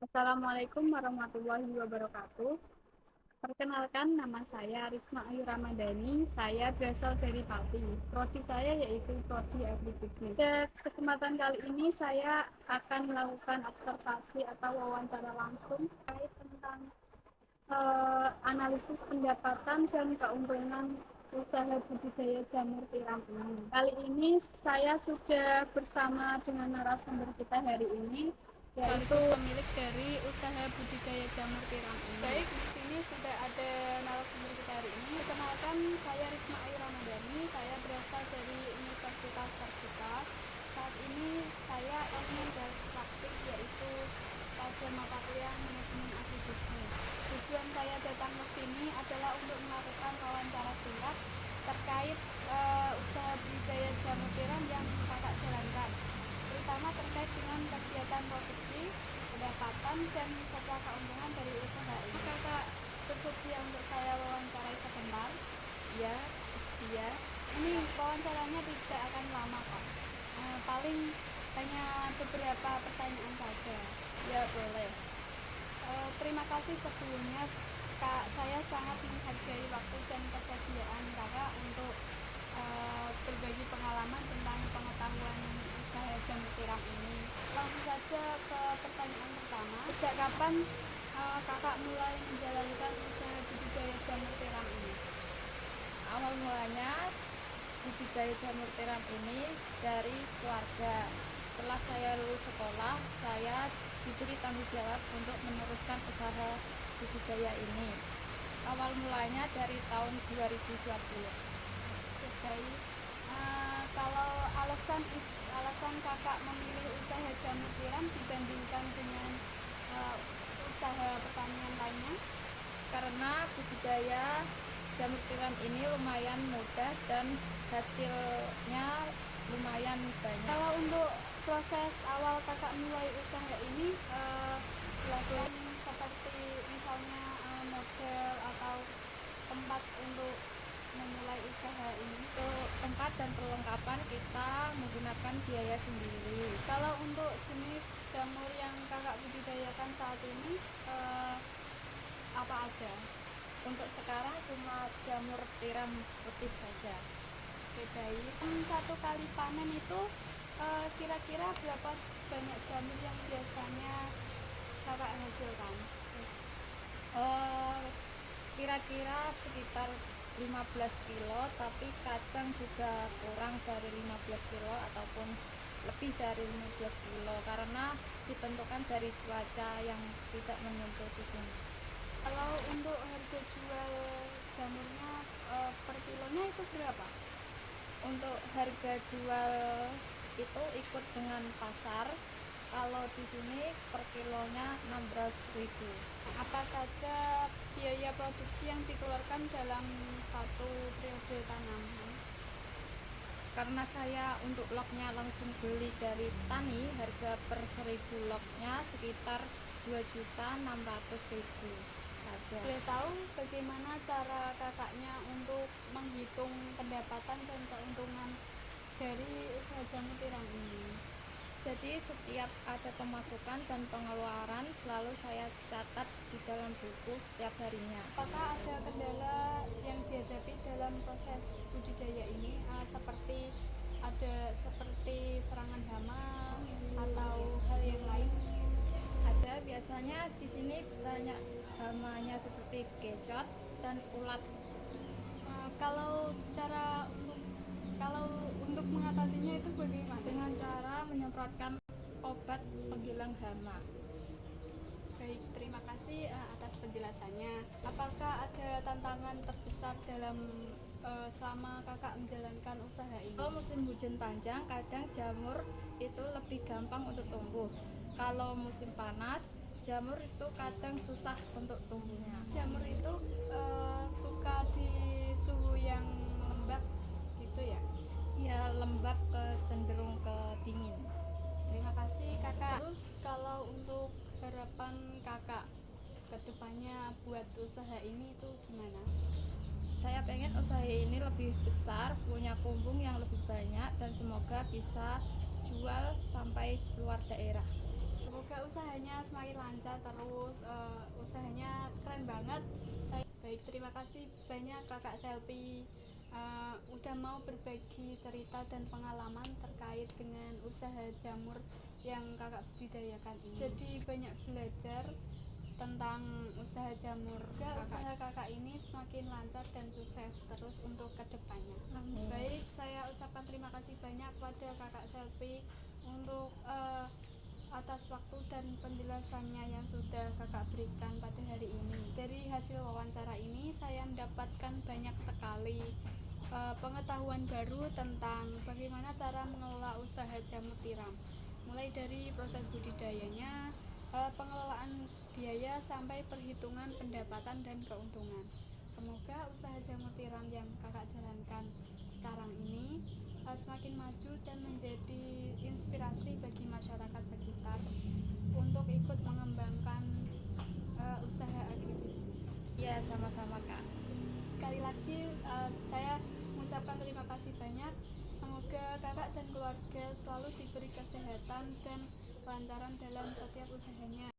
Assalamualaikum warahmatullahi wabarakatuh. Perkenalkan, nama saya Risma Ayu Ramadhani. Saya berasal dari Pati. Prodi saya yaitu Prodi Agribisnis. Pada kesempatan kali ini saya akan melakukan observasi atau wawancara langsung terkait tentang analisis pendapatan dan keuntungan usaha budidaya jamur tiram ini. Kali ini saya sudah bersama dengan narasumber kita hari ini, yaitu pemilik dari usaha budidaya jamur tiram ini. Baik, di sini sudah ada narasumber kita hari ini. Perkenalkan, saya Risma Ayu Ramadhani. Saya berasal dari Universitas Terbuka. Saat ini saya ingin praktik, yaitu pada mata kuliah manajemen agribisnis. Tujuan saya datang ke sini adalah untuk melakukan wawancara singkat terkait usaha budidaya jamur tiram yang kakak jalankan, terutama terkait dengan kegiatan produksi, pendapatan, dan serta keuntungan dari usaha ini. Kakak bersedia untuk saya wawancarai sebentar? Ya, setia. Ini wawancaranya tidak akan lama kok. Paling hanya beberapa pertanyaan saja. Ya, boleh. Terima kasih sebelumnya, Kak. Saya sangat menghargai waktu dan kesediaan Kakak untuk berbagi pengalaman tentang pengetahuan usaha jamur tiram ini. Langsung saja ke pertanyaan pertama. Sejak kapan Kakak mulai menjalankan usaha budidaya jamur tiram ini? Awal mulanya budidaya jamur tiram ini dari keluarga. Setelah saya lulus sekolah, saya diberi tanggung jawab untuk meneruskan usaha budidaya ini. Awal mulanya dari tahun 2020. Baik. Kalau alasan Kakak memilih usaha jamur tiram dibandingkan dengan usaha pertanian lainnya? Karena budidaya jamur tiram ini lumayan mudah dan hasilnya lumayan banyak. Kalau untuk proses awal Kakak mulai usaha ini, jelaskan seperti misalnya model atau tempat untuk memulai usaha ini. Untuk tempat dan perlengkapan kita menggunakan biaya sendiri. Kalau untuk jenis jamur yang Kakak budidayakan saat ini, apa aja? Untuk sekarang cuma jamur tiram putih saja. Oke, baik. Satu kali panen itu kira-kira berapa banyak jamur yang biasanya Kakak hasilkan? Kira-kira sekitar 15 kilo, tapi kadang juga kurang dari 15 kilo ataupun lebih dari 15 kilo karena ditentukan dari cuaca yang tidak menentu di sini. Kalau untuk harga jual jamurnya per kilonya itu berapa? Untuk harga jual itu ikut dengan pasar. Kalau di sini per kilonya 16.000. Apa saja biaya produksi yang dikeluarkan dalam satu periode tanaman? Karena saya untuk loknya langsung beli dari petani, harga per 1000 loknya sekitar 2.600.000 saja. Boleh tahu bagaimana cara kakaknya untuk menghitung pendapatan dan keuntungan dari usaha jamur tiram ini? Jadi setiap ada pemasukan dan pengeluaran selalu saya catat di dalam buku setiap harinya. Apakah ada kendala yang dihadapi dalam proses budidaya ini, seperti serangan hama atau hal yang lain? Ada biasanya di sini banyak hamanya seperti gecot dan ulat. Kalau kalau untuk mengatasinya itu bagaimana? Dengan cara menyemprotkan obat penghilang hama. Baik, terima kasih atas penjelasannya. Apakah ada tantangan terbesar dalam selama kakak menjalankan usaha ini? Kalau musim hujan panjang, kadang jamur itu lebih gampang untuk tumbuh. Kalau musim panas, jamur itu kadang susah untuk tumbuhnya. Jamur itu suka di suhu yang lembab gitu ya? Ya, lembab cenderung ke dingin. Terima kasih kakak. Terus kalau untuk harapan kakak kedepannya buat usaha ini itu gimana? Saya pengen usaha ini lebih besar, punya kumbung yang lebih banyak, dan semoga bisa jual sampai keluar daerah. Semoga usahanya semakin lancar terus, usahanya keren banget. Baik, terima kasih banyak Kakak Selvi udah mau berbagi cerita dan pengalaman terkait dengan usaha jamur yang Kakak budidayakan ini. Jadi banyak belajar tentang usaha jamur. Usaha Kakak ini semakin lancar dan sukses terus untuk kedepannya. Baik, saya ucapkan terima kasih banyak kepada Kakak Selvi untuk atas waktu dan penjelasannya yang sudah Kakak berikan pada hari ini. Dari hasil wawancara ini saya mendapatkan banyak sekali pengetahuan baru tentang bagaimana cara mengelola usaha jamur tiram. Mulai dari proses budidayanya, pengelolaan biaya sampai perhitungan pendapatan dan keuntungan. Semoga usaha jamur tiram yang Kakak jalankan sekarang ini semakin maju dan menjadi inspirasi bagi masyarakat sekitar untuk ikut mengembangkan usaha agribisnis. Ya, sama-sama Kak. Sekali lagi saya mengucapkan terima kasih banyak. Semoga Kakak dan keluarga selalu diberi kesehatan dan kelancaran dalam setiap usahanya.